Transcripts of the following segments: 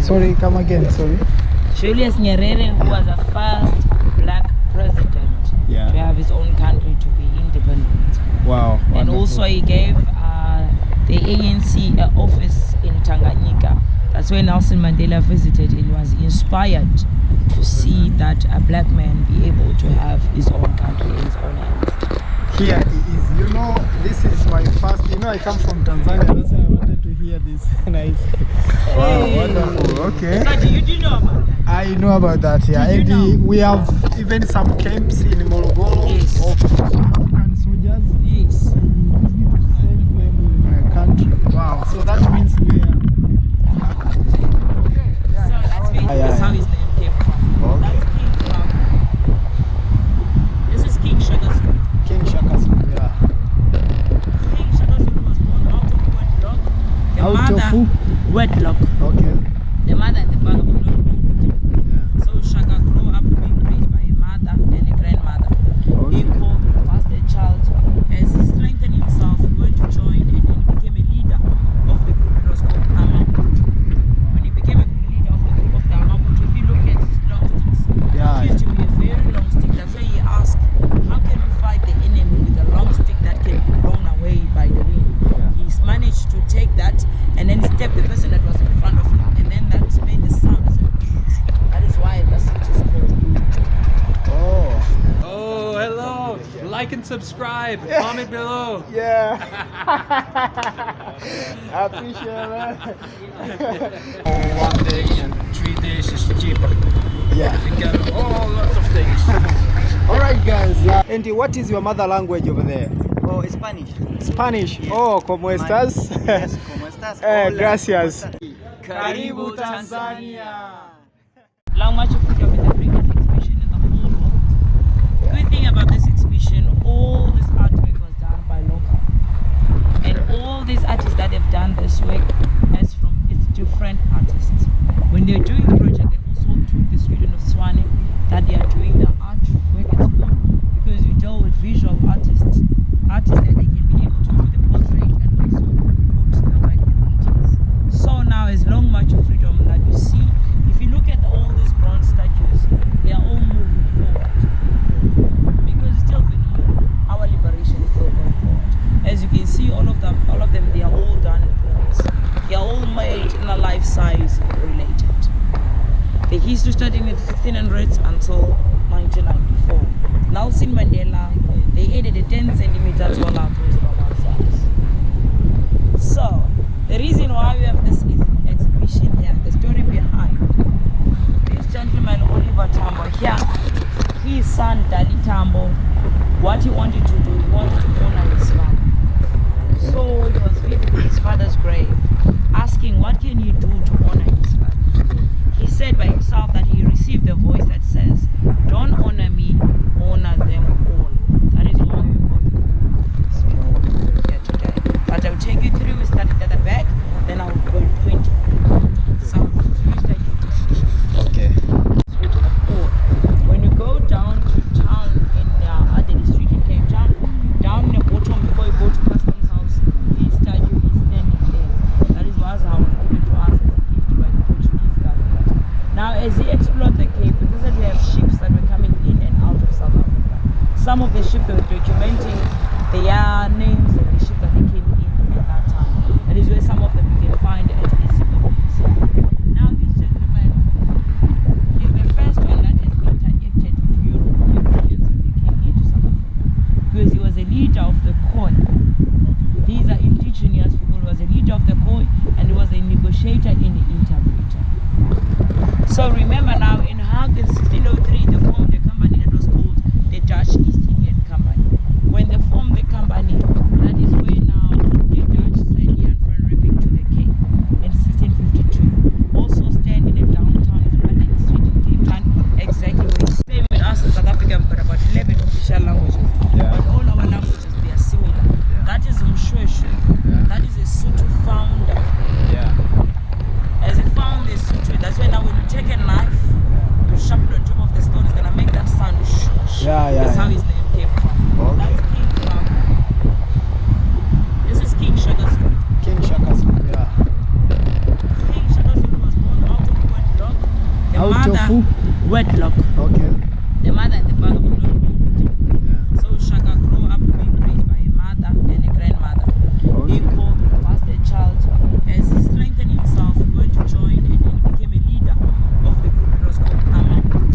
Sorry, come again, sorry. Julius Nyerere, who was the first black president to have his own country to be independent. Wow. And wonderful. also he gave the ANC office in Tanganyika. That's where Nelson Mandela visited and was inspired to see that a black man be able to have his own country in his own hands. Here it is. You know, this is my first. You know, I come from Tanzania. That's why I wanted to hear this. Nice. Wow, wonderful. Okay. So do you know about that? I know about that. Yeah, and we have even some camps in Morogoro of African soldiers. Yes. Used to save them in my country. Wow. So that means we are. Okay. Yeah. So that's how his name came from. Okay. That's King from. This is King Shaka's. King Shaka's. Yeah. King Shaka's was born out of wedlock. The Out mother, of who? wedlock. Okay. The mother and the father were not married. Yeah. So Shaka grew up being raised by a mother and a grandmother. Okay. He called as a child. As he strengthened himself, he went to join and then became a leader of the group that was called Amabutu. When he became a leader of the group of the Amabutu, if you look at his long sticks, it used to be a very long stick. That's why he asked, how can we fight the enemy with a long stick that can be blown away by the wind? He's managed to take that and then step the person that was in front of him, and then that made the sound. That is why the stick is called. Oh, hello. Like and subscribe. Comment below. Yeah. I appreciate that. 1 day and 3 days is cheaper. Yeah. You get all lots of things. All right, guys. And what is your mother language over there? Oh, Spanish. Spanish. Oh, ¿cómo estás? Yes, ¿cómo estás? Hola, Gracias. ¿cómo estás? Karibu Tanzania. Long March of Freedom is the biggest exhibition in the whole world. The good thing about this exhibition, all this artwork was done by local. And all these artists that have done this work is from its different artists. When they're doing the project, they also took the student of Swane that they are doing the artwork at school. Because we deal with visual artists that they can be able to do the portrait and also put the work in paintings. So now as Long March of Freedom that you see, if you look at all these bronze statues, they are all moving forward. Because we still believe our liberation is still going forward. As you can see, all of them, they are all done in bronze. They are all made in a life size related. The history starting in the 1600s until 1994. Nelson Mandela, they added a 10 centimeters to all our toes from ourselves. So, the reason why we have this exhibition here, the story behind this gentleman Oliver Tambo here, his son Dali Tambo, what he wanted to do, he wanted to honor his father. So he was visiting his father's grave, asking what can he do to honor his father. He said by himself that he received a voice that says, don't honor me, honor them all. That is why we got to this film here today. But I'll take you through, we started at the back, then I'll go point south. Okay. When you go down to town in Adelaide Street in Cape Town, down in the bottom before you go to Customs House, his statue is standing there. That is what I was given to us as a gift by the Portuguese government. Now, as he explored the Cape, because that we have ships that were coming in and out of South Africa. Some of the ships were documenting their names and the ships that they came in at that time. That is where some of them you can find at Isiko. Now, this gentleman is the first one that has interacted with Europeans when they came into South Africa. Because he was a leader of the Khoi. These are indigenous people. He was a leader of the Khoi and he was a negotiator and an interpreter. So remember now, in Hague in 1603, they formed a company that was called the Dutch East Indian Company. When they formed the company, that is where now the Dutch sent the Unforgettable to the Cape in 1652. Also stand in the downtown of Adelaide Street in Cape Town, exactly where it's same with us in South Africa. We've got about 11 official languages, but all our languages they are similar. That is Mshweshwe. That is a Sotho founder. As he found the suture, that's why now when you take a knife, you sharpen on top of the stone, it's gonna make that sound. That's how his name came from. That's King from. This is King Shaka's. King Shaka's. Yeah. King Shaka's was born out of Out of who? wedlock. Okay. The mother and the father were not married. So Shaka grew up being raised by a mother and a grandmother. He called the bastard child. As he strengthened himself, he went to join and then became a leader of the group that was called Amabut.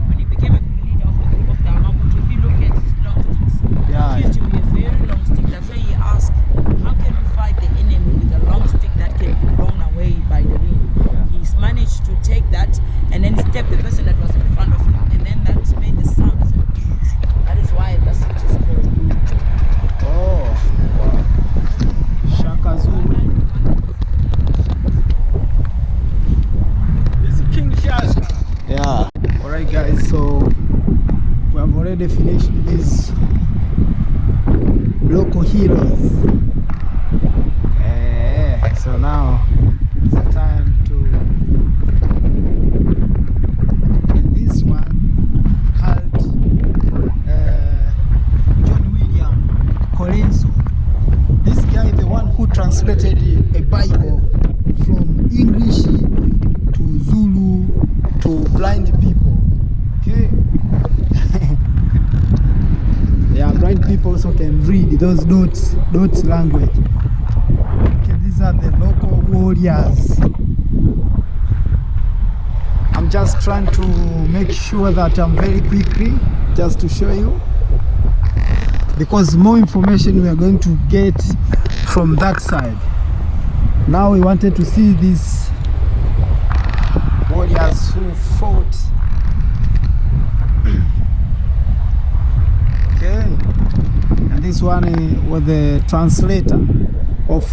When he became a leader of the group of the Amabut, if you look at his long sticks, it used to be a very long stick. That's why he asked, how can we fight the enemy with a long stick that can be blown away by the wind? He's managed to take that and then step the person that was in front of him, and then that made the sound. That is why the stick is called. Oh, Shaka Zulu. This is King Shaka. Yeah. Alright guys, so we have already finished these local heroes. So now it's time to and this one called John William Colenso. This guy, the one who translated a Bible from English to Zulu to blind people. Okay. Yeah, blind people also can read those dots language. Okay, these are the local warriors. I'm just trying to make sure that I'm very quickly just to show you, because more information we are going to get from that side. Now we wanted to see these warriors who fought. Okay, and this one was the translator of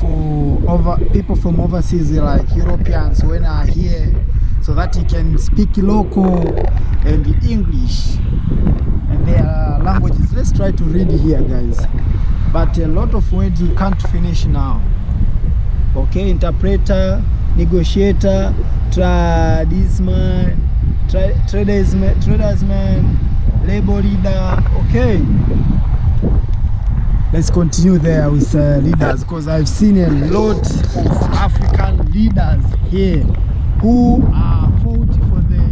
people from overseas, like Europeans, when are here, so that he can speak local and English and their languages. Let's try to read here, guys, but a lot of words you can't finish now. Okay, interpreter, negotiator, tradesman, labor leader. Okay, let's continue there with leaders, because I've seen a lot of African leaders here who are fought for the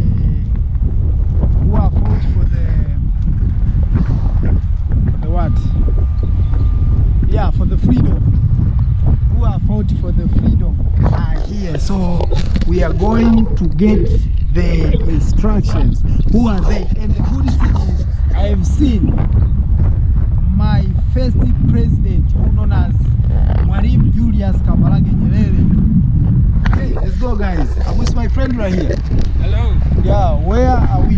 what? Yeah, for the freedom. Who are fought for the freedom are here. So we are going to get the instructions. Who are they? And the good thing is, I have seen my first president, who known as Mwalimu Julius Kambarage Nyerere. Okay, let's go, guys. I'm with my friend right here. Hello. Yeah, where are we?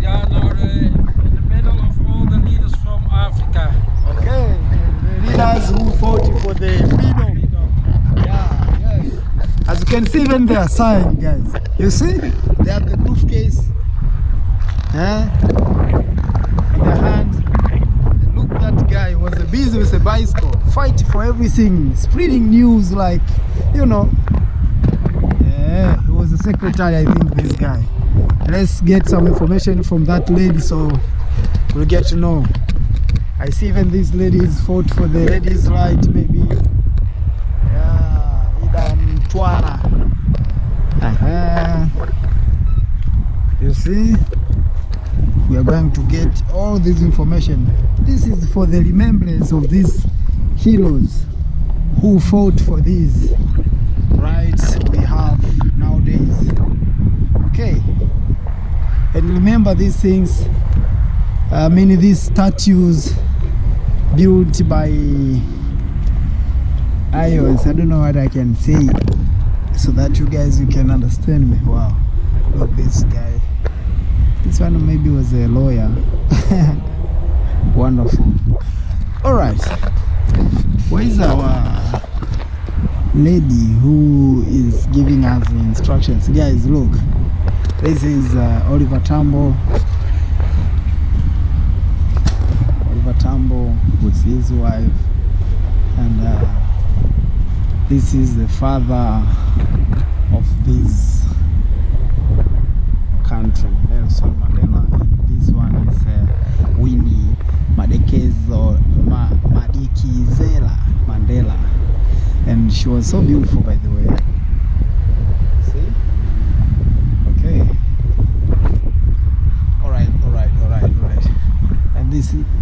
Yeah, now in the middle of all the leaders from Africa. Okay, the leaders who fought for the freedom. Yeah, yes. As you can see, even their sign, guys. You see? They have the briefcase. In their hand. And look, that guy was busy with a bicycle, fight for everything, spreading news, like, you know. Yeah, he was the secretary, I think, this guy. Let's get some information from that lady, so we'll get to know. I see even these ladies fought for the ladies' right, maybe. Yeah, Idam Twara. You see, we are going to get all this information. This is for the remembrance of these heroes who fought for these rights we have nowadays. Okay, and remember these things. These statues built by ions. I don't know what I can say, so that you can understand me. Wow, look, this guy. This one maybe was a lawyer. Wonderful. All right, where is our lady who is giving us the instructions? Guys, look, this is Oliver Tambo. Tambo with his wife, and this is the father of this country, Nelson Mandela. And this one is Winnie Madikizela Mandela, and she was so beautiful, by the way. See? Okay.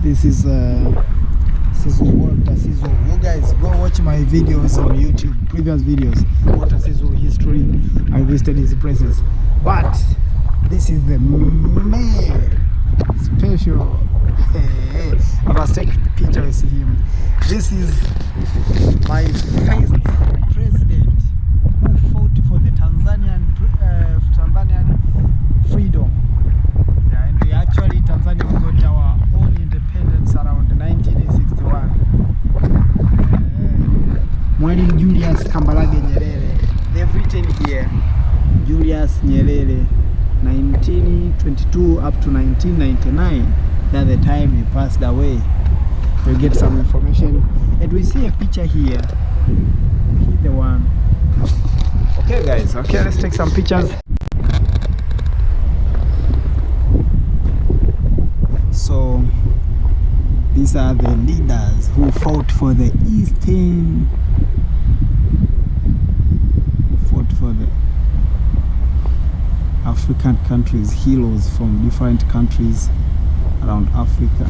This is Walter Sizzle. You guys go watch my videos on YouTube, previous videos. Walter Sizzle history. I visited his places. But this is the main special. I must take pictures with him. This is my first president who fought for the Tanzanian freedom. Yeah, and we actually Tanzania got our own independence around 1961. Mwalimu Julius Kambarage Nyerere. They've written here Julius Nyerere 1922 up to 1999. That's the time he passed away. We'll get some information. And we see a picture here. He's the one. Okay guys, okay, let's take some pictures. So these are the leaders who fought for the Eastern, African countries, heroes from different countries around Africa.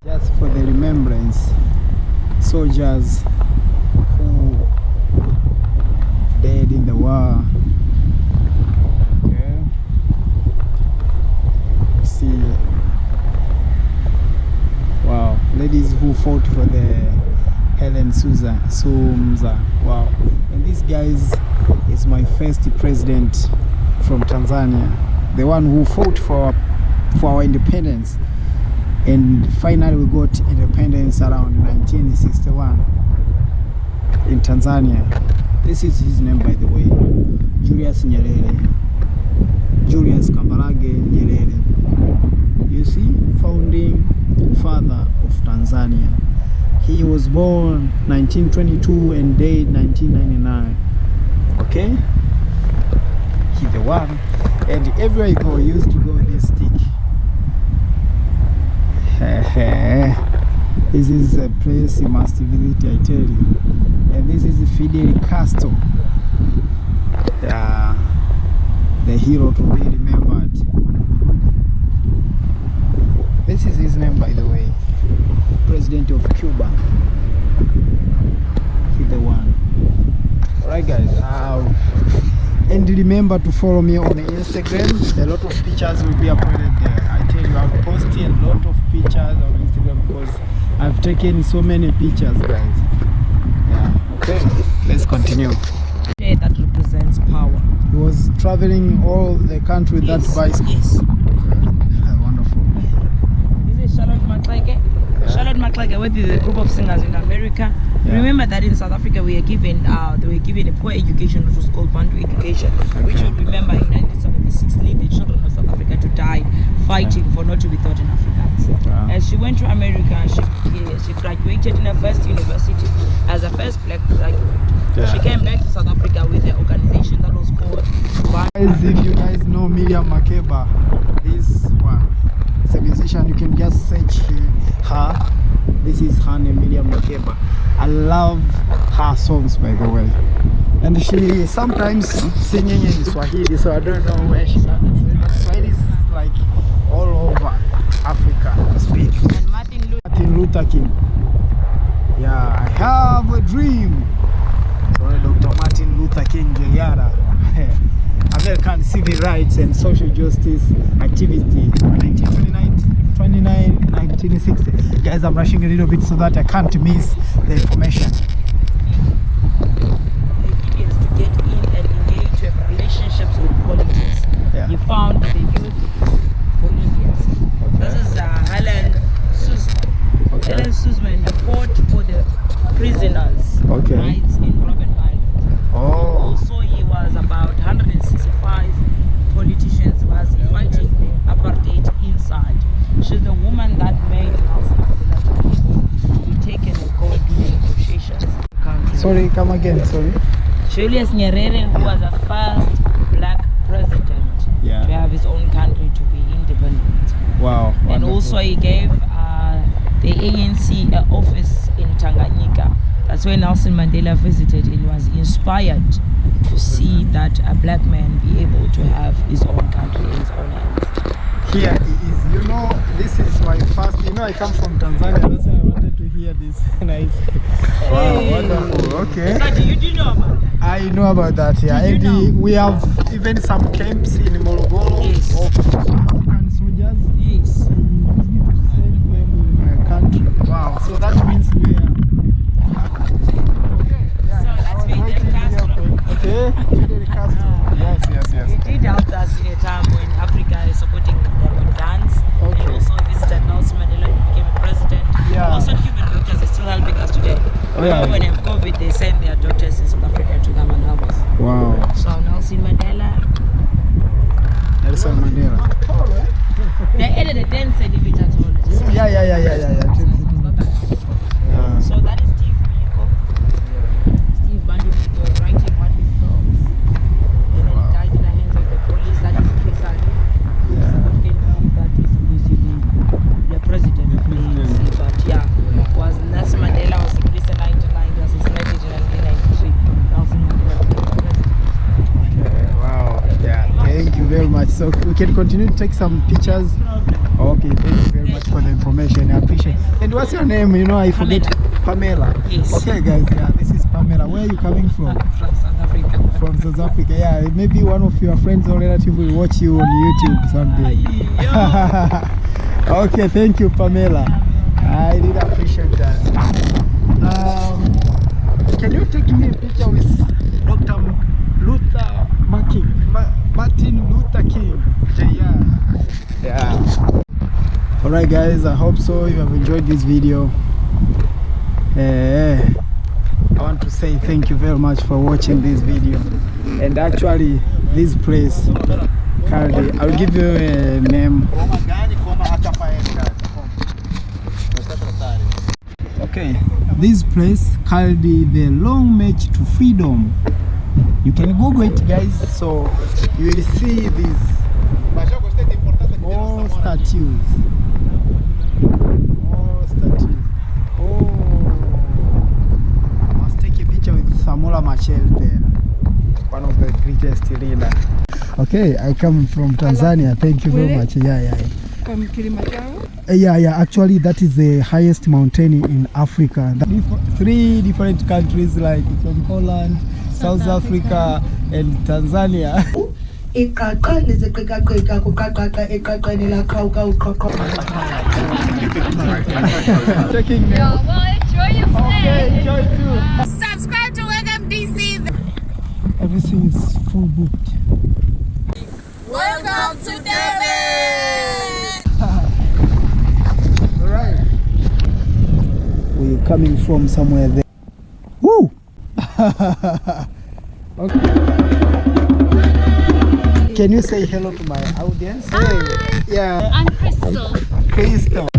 Just for the remembrance, soldiers who died in the war. Okay. See, wow, ladies who fought for the Helen Sumza. Wow, and this guys is my first president from Tanzania, the one who fought for our independence, and finally we got independence around 1961 in Tanzania. This is his name, by the way, Julius Nyerere, Julius Kambarage Nyerere. You see, founding father of Tanzania. He was born 1922 and died 1999. Okay, he's the one. And everywhere you go, you used to go with this stick. This is a place you must visit, I tell you. And this is Fidel Castro, the hero to be remembered. This is his name, by the way, President of Cuba. He's the one. Alright guys, and remember to follow me on Instagram. A lot of pictures will be uploaded there. I tell you, I've posted a lot of pictures on Instagram because I've taken so many pictures, guys. Yeah. Okay, let's continue. That represents power. He was traveling all the country with that bicycle. Yes. Wonderful. This is Charlotte McClake. Yeah. Charlotte McClake with the group of singers in America. Yeah. Remember that in South Africa they were given a poor education, which was called Bantu education, which you remember in 1976 led the children of South Africa to die fighting for not to be taught in Afrikaans. Yeah. As she went to America, she graduated in her first university as a first black graduate. Yeah. She came back to South Africa with an organization that was called Guys, if you guys know Miriam Makeba, this one, it's a musician. You can just search her. This is her name, Miriam Makeba. I love her songs, by the way, and she sometimes singing in Swahili, so I don't know where she got it. Swahili is like all over Africa to speak. and Martin Luther King. Yeah, I have a dream. Sorry, Dr. Martin Luther King Jr. American civil rights and social justice activity, 1960. Guys, I'm rushing a little bit so that I can't miss the information. The idea is to get in and engage, to have relationships with politics. Yeah. You found the youth for Indians. This is Helen Suzman. Okay. Helen Suzman fought for the prisoners' Okay. rights in Robben Island. Oh, Also, he was about 165 politicians was fighting the apartheid inside. She's the woman that made Nelson Mandela to be taken and go and do negotiations. sorry, come again, sorry. Julius Nyerere, who was the first black president Yeah. to have his own country to be independent. Wow. And wonderful. also he gave the ANC an office in Tanganyika. That's where Nelson Mandela visited and was inspired to see that a black man be able to have his own country in his own hands. here is, you know, this is my first, you know, I come from Tanzania, that's why I wanted to hear this. Nice. Wow, wonderful. Okay. So do you know about that? I know about that, yeah. Did you And know? we have even some camps in Morogoro Yes. of African soldiers. Yes. We need to save them in my country. Wow, so that means we are. Okay, yeah. So that's I was Fidel waiting here Castro. for- Okay, Fidel Castro. Yes, yes, yes. He did help us in a time when Africa is supporting the guns. Okay. And also he visited Nelson Mandela and became a president. Yeah. Also Cuban doctors are still helping us today. Oh, yeah. When they have COVID, they send their doctors in South Africa to come and help us. Wow. So Nelson Mandela, Nelson Mandela. they added a 10 centimeter tall. Yeah. So that is Steve Biko. Steve Biko writing what he thought. And then he died in the hands of the police. That is Chris Ali. That is basically the president of the ANC. But yeah, was Nelson Mandela was released in 1990, assassinated in 1993. Nelson Mandela became president. Wow. Yeah. Thank you very much. So we can continue to take some pictures. Okay. Thank you very much for the information. I appreciate it. And what's your name? You know, I forget. Pamela. Yes. Okay, guys. Yeah, this is Pamela. Where are you coming from? From South Africa. From South Africa. Yeah. Maybe one of your friends or relative will watch you on YouTube someday. Okay. Thank you, Pamela. I did appreciate that. Can you take me a picture with Dr. Martin Luther King? Yeah. Alright guys, I hope so you have enjoyed this video. I want to say thank you very much for watching this video. And actually this place, currently, I'll give you a name. Okay, this place called the Long March to Freedom. You can Google it, guys, so you will see these more statues. More statues. Oh, I must take a picture with Samora Machel there, one of the greatest leaders. Okay, I come from Tanzania. Thank you very much. Yeah. From Kilimanjaro? Yeah, actually that is the highest mountain in Africa. 3 different countries like from Holland, South Africa and Tanzania. Checking now. Okay, enjoy too. Subscribe to MDC. Everything is full booked. Welcome to David. Alright. We're coming from somewhere there. Woo! Okay. Can you say hello to my audience? Hi. Yeah. I'm Crystal. Crystal.